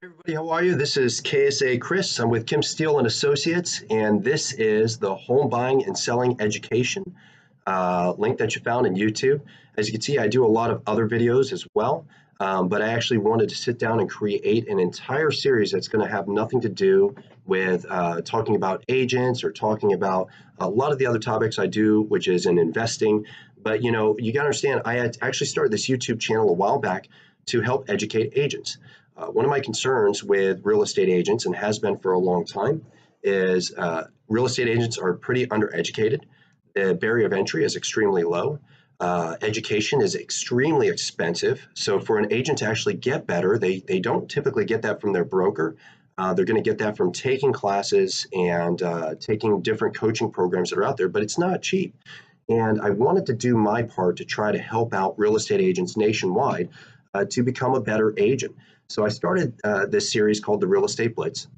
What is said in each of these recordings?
Everybody, how are you? This is KSA Kris. I'm with Kim Steele and Associates, and this is the home buying and selling education link that you found in YouTube. As you can see, I do a lot of other videos as well, but I actually wanted to sit down and create an entire series that's going to have nothing to do with talking about agents or talking about a lot of the other topics I do, which is in investing. But you know, you got to understand, I had actually started this YouTube channel a while back to help educate agents. One of my concerns with real estate agents, and has been for a long time, is real estate agents are pretty undereducated. The barrier of entry is extremely low. Education is extremely expensive. So for an agent to actually get better, they don't typically get that from their broker. They're going to get that from taking classes and taking different coaching programs that are out there, but it's not cheap. And I wanted to do my part to try to help out real estate agents nationwide to become a better agent. So I started this series called the Real Estate Blitz,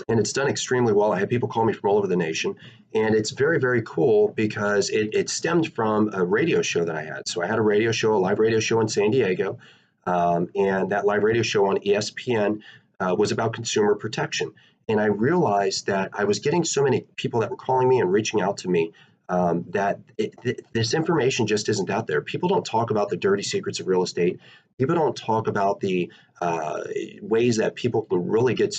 and it's done extremely well. I have people call me from all over the nation, and it's very, very cool because it stemmed from a radio show that I had. So I had a radio show, a live radio show in San Diego, and that live radio show on ESPN was about consumer protection. And I realized that I was getting so many people that were calling me and reaching out to me that this information just isn't out there. People don't talk about the dirty secrets of real estate. People don't talk about the ways that people can really get,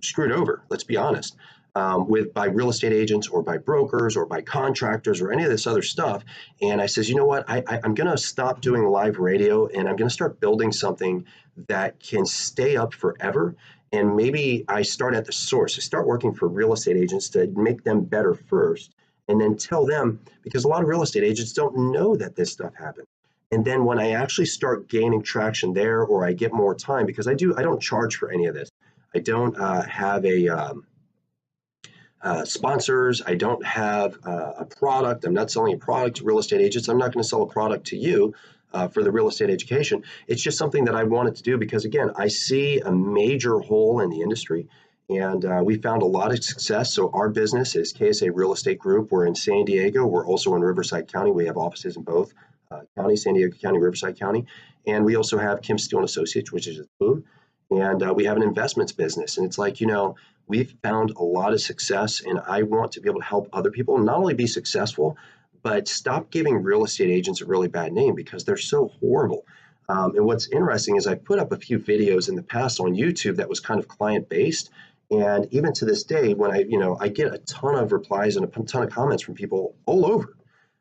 screwed over. Let's be honest, by real estate agents or by brokers or by contractors or any of this other stuff. And I says, you know what? I'm going to stop doing live radio, and I'm going to start building something that can stay up forever. And maybe I start at the source. I start working for real estate agents to make them better first, and then tell them, because a lot of real estate agents don't know that this stuff happened. And then when I actually start gaining traction there, or I get more time, because I don't charge for any of this. I don't have sponsors. I don't have a product. I'm not selling a product to real estate agents. I'm not going to sell a product to you for the real estate education. It's just something that I wanted to do because, again, I see a major hole in the industry. And we found a lot of success. So our business is KSA Real Estate Group. We're in San Diego. We're also in Riverside County. We have offices in both counties, San Diego County, Riverside County. And we also have Kim Steele and Associates, which is a team. And we have an investments business. And it's like, we've found a lot of success. And I want to be able to help other people not only be successful, but stop giving real estate agents a really bad name because they're so horrible. And what's interesting is I put up a few videos in the past on YouTube that was kind of client-based. And even to this day, when I get a ton of replies and a ton of comments from people all over.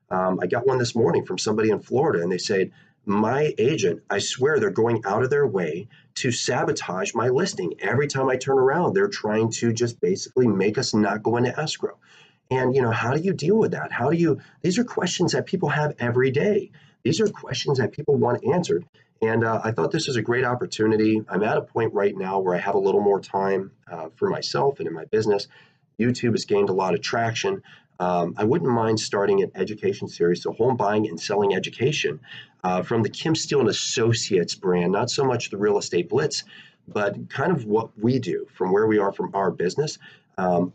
I got one this morning from somebody in Florida, and they said, my agent, I swear they're going out of their way to sabotage my listing. Every time I turn around, they're trying to just basically make us not go into escrow. And, how do you deal with that? These are questions that people have every day. These are questions that people want answered. And I thought this was a great opportunity. I'm at a point right now where I have a little more time for myself and in my business. YouTube has gained a lot of traction. I wouldn't mind starting an education series, so home buying and selling education from the Kim Steele and Associates brand, not so much the Real Estate Blitz, but kind of what we do from where we are from our business.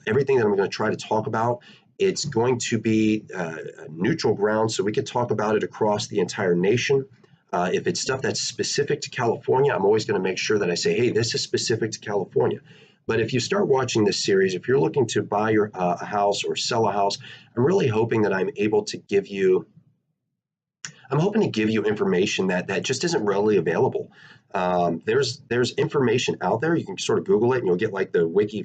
Everything that I'm going to try to talk about, it's going to be a neutral ground, so we could talk about it across the entire nation. If it's stuff that's specific to California, I'm always going to make sure that I say, hey, this is specific to California. But if you start watching this series, if you're looking to buy a house or sell a house, I'm really hoping that I'm hoping to give you information that just isn't readily available. There's information out there. You can sort of Google it and you'll get like the wiki,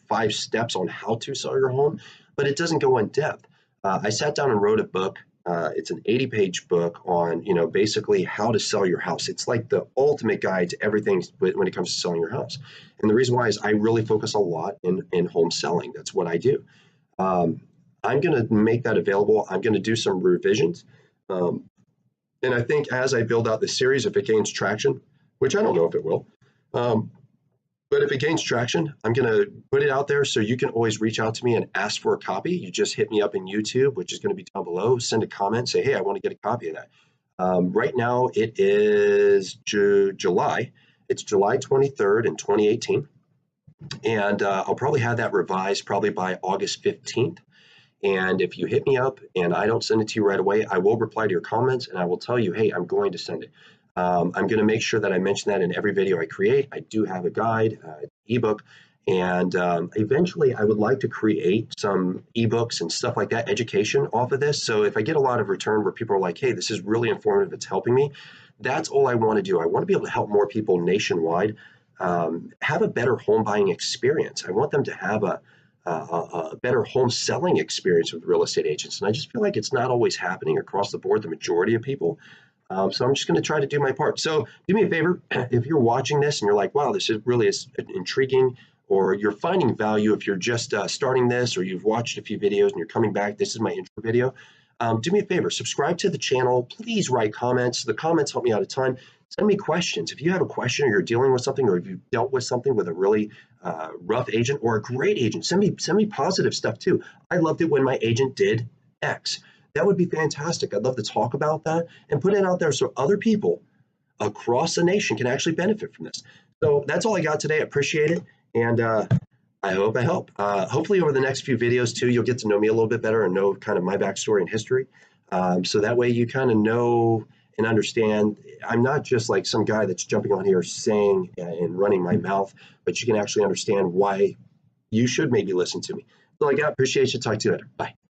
5 steps on how to sell your home, but it doesn't go in depth. I sat down and wrote a book. It's an 80-page book on, basically how to sell your house. It's like the ultimate guide to everything when it comes to selling your house. And the reason why is I really focus a lot in home selling. That's what I do. I'm going to make that available. I'm going to do some revisions. And I think as I build out the series, if it gains traction, which I don't know if it will, but if it gains traction, I'm going to put it out there so you can always reach out to me and ask for a copy. You just hit me up in YouTube, which is going to be down below. Send a comment, say, hey, I want to get a copy of that. Right now, it is July. It's July 23rd in 2018. And I'll probably have that revised probably by August 15th. And if you hit me up and I don't send it to you right away, I will reply to your comments and I will tell you, hey, I'm going to send it. I'm going to make sure that I mention that in every video I create. I do have a guide, ebook, and eventually I would like to create some ebooks and stuff like that, education off of this. So if I get a lot of return where people are like, hey, this is really informative, it's helping me, that's all I want to do. I want to be able to help more people nationwide have a better home buying experience. I want them to have a better home selling experience with real estate agents. And I just feel like it's not always happening across the board, the majority of people. So I'm just going to try to do my part. So do me a favor, if you're watching this and you're like, wow, this is really intriguing, or you're finding value, if you're just starting this, or you've watched a few videos and you're coming back, this is my intro video. Do me a favor, subscribe to the channel. Please write comments. The comments help me out a ton. Send me questions. If you have a question, or you're dealing with something, or if you've dealt with something with a really rough agent or a great agent, send me positive stuff too. I loved it when my agent did X. That would be fantastic. I'd love to talk about that and put it out there so other people across the nation can actually benefit from this. So that's all I got today. I appreciate it. And I hope I help. Hopefully over the next few videos too, you'll get to know me a little bit better and know kind of my backstory and history. So that way you kind of know and understand I'm not just like some guy that's jumping on here saying and running my mouth, but you can actually understand why you should maybe listen to me. So I got, appreciate you. Talk to you later. Bye.